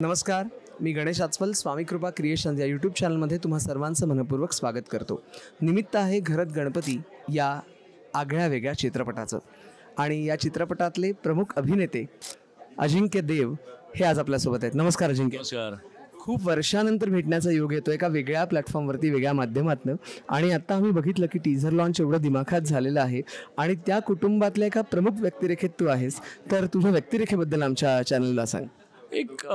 नमस्कार, मी गणेश आचवल स्वामी कृपा क्रिएशन्स या यूट्यूब चॅनलमध्ये तुम्हा सर्वांचं मनपूर्वक स्वागत करतो। निमित्त आहे घरत गणपती या आगळ्या वेगळ्या चित्रपटाचं आणि या चित्रपटातले प्रमुख अभिनेते अजिंक्य देव हे आज आपल्यासोबत आहेत। नमस्कार अजिंक्य। नमस्कार। खूप वर्षानंतर भेटण्याचा योग येतो एका वेगळ्या प्लॅटफॉर्मवरती, वेगळ्या माध्यमातून। आणि आता आम्ही बघितलं की टीझर लॉन्च एवढं दिमाखात झालेलं आहे आणि त्या कुटुंबातल्या एका प्रमुख व्यक्तिरेखेत तू आहेस, तर तुझ्या व्यक्तिरेखेबद्दल आमच्या चॅनलला सांग। एक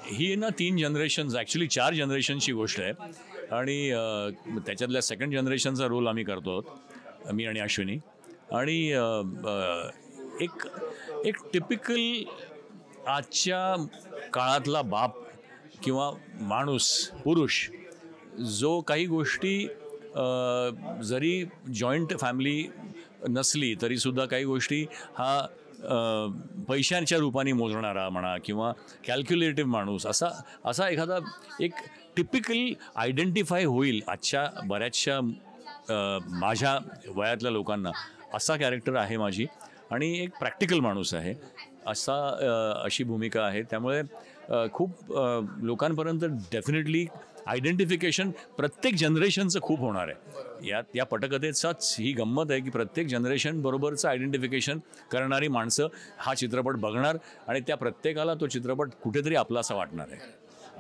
ही ना 3 जनरेशन्स, ॲक्च्युली 4 जनरेशनची गोष्ट आहे आणि त्याच्यातल्या सेकंड जनरेशनचा रोल आम्ही करतो आहोत, मी आणि अश्विनी। आणि एक टिपिकल आजच्या काळातला बाप किंवा माणूस, पुरुष, जो काही गोष्टी जरी जॉईंट फॅमिली नसली तरीसुद्धा काही गोष्टी हा पैशांच्या रूपाने मोजणारा म्हणा किंवा कॅल्क्युलेटिव्ह माणूस, असा एखादा एक टिपिकल आयडेंटिफाय होईल आजच्या बऱ्याचशा माझ्या वयातल्या लोकांना। असा कॅरेक्टर आहे माझी आणि एक प्रॅक्टिकल माणूस आहे अशी भूमिका आहे। त्यामुळे खूप लोकांपर्यंत डेफिनेटली आयडेंटिफिकेशन प्रत्येक जनरेशनचं खूप होणार आहे। या पटकथेचाच ही गंमत आहे की प्रत्येक जनरेशन बरोबरचं आयडेंटिफिकेशन करणारी माणसं हा चित्रपट बघणार आणि त्या प्रत्येकाला तो चित्रपट कुठेतरी आपलासा वाटणार आहे।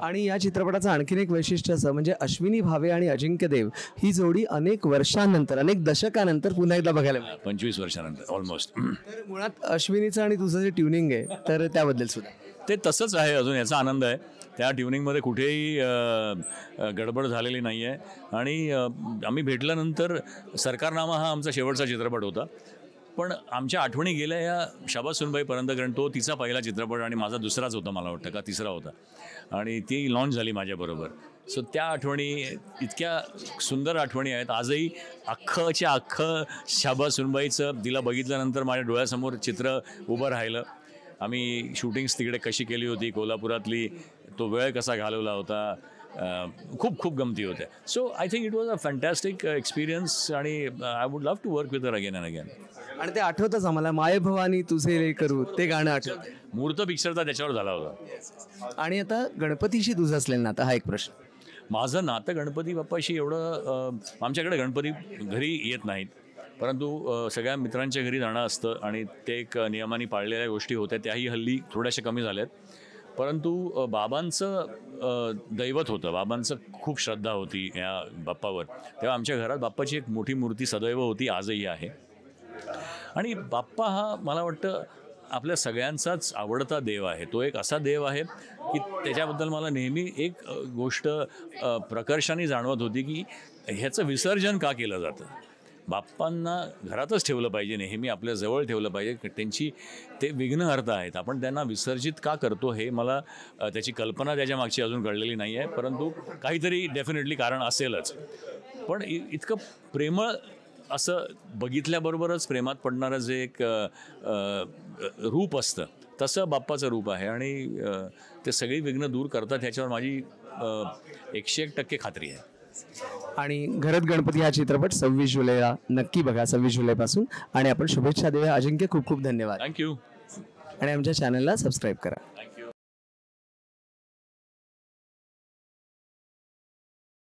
आणि या चित्रपटाचं आणखीन एक वैशिष्ट्य असं म्हणजे अश्विनी भावे आणि अजिंक्य देव ही जोडी अनेक वर्षांनंतर, अनेक दशकानंतर पुन्हा एकदा बघायला मिळाली। 25 वर्षांनंतर ऑलमोस्ट। तर मुळात अश्विनीचं आणि तुझं जे ट्युनिंग आहे तर त्याबद्दल सुद्धा ते तसंच आहे अजून, याचा आनंद आहे। त्या ट्युनिंगमध्ये कुठेही गडबड झालेली नाही आहे। आणि आम्ही भेटल्यानंतर सरकारनामा हा आमचा शेवटचा चित्रपट होता, पण आमच्या आठवणी गेल्या या शाबास सुनबाईपर्यंत, कारण तो तिचा पहिला चित्रपट आणि माझा दुसराच होता, मला वाटतं का तिसरा होता, आणि ती लॉन्च झाली माझ्याबरोबर। सो त्या आठवणी इतक्या सुंदर आठवणी आहेत आजही। अख्खं शाबास सुनबाईचं तिला बघितल्यानंतर माझ्या डोळ्यासमोर चित्र उभं राहिलं। आम्ही शूटिंग्स तिकडे कशी केली होती कोल्हापुरातली, तो वेळ कसा घालवला होता, खूप गमती होत्या। So I think it was a fantastic experience आणि I would love to work with her again and again. आणि ते आठवतंच आम्हाला, माय भवानी तुझे रे करू, ते गाणं आठवतं। मुहूर्त पिक्चरचा त्याच्यावर झाला होता। आणि आता गणपतीशी तुझं असलेलं नातं, हा एक प्रश्न। माझं नातं गणपती बाप्पाशी एवढं, आमच्याकडे गणपती घरी येत नाहीत, परंतु सगळ्या मित्रांच्या घरी जाणं असतं आणि ते एक नियमाने पाळलेल्या गोष्टी होत्या, त्याही हल्ली थोड्याशा कमी झाल्यात। परंतु बाबांचं दैवत होतं, बाबांचं खूप श्रद्धा होती या बाप्पावर, तेव्हा आमच्या घरात बाप्पाची एक मोठी मूर्ती सदैव होती, आजही आहे। आणि बाप्पा हा मला वाटतं आपल्या सगळ्यांचाच आवडता देव आहे। तो एक असा देव आहे की त्याच्याबद्दल मला नेहमी एक गोष्ट प्रकर्षाने जाणवत होती की ह्याचं विसर्जन का केलं जातं। बाप्पांना घरातच ठेवलं पाहिजे, नेहमी आपल्या जवळ ठेवलं पाहिजे, त्यांची ते विघ्नहर्ता आहेत, आपण त्यांना विसर्जित का करतो हे मला त्याची कल्पना त्याच्या मागची अजून कळलेली नाही आहे, परंतु काहीतरी डेफिनेटली कारण असेलच। पण इतकं प्रेमळ असं बघितल्याबरोबरच प्रेमात पडणारं जे एक रूप असतं तसं बाप्पाचं रूप आहे आणि ते सगळी विघ्न दूर करतात ह्याच्यावर माझी 101% खात्री आहे। आणि घरत गणपती हा चित्रपट 26 जुलैला नक्की बघा, 26 जुलैपासून। आणि आपण शुभेच्छा देऊया अजिंक्य, खूप खूप धन्यवाद। थँक्यू। आणि आमच्या चॅनलला सबस्क्राईब करा।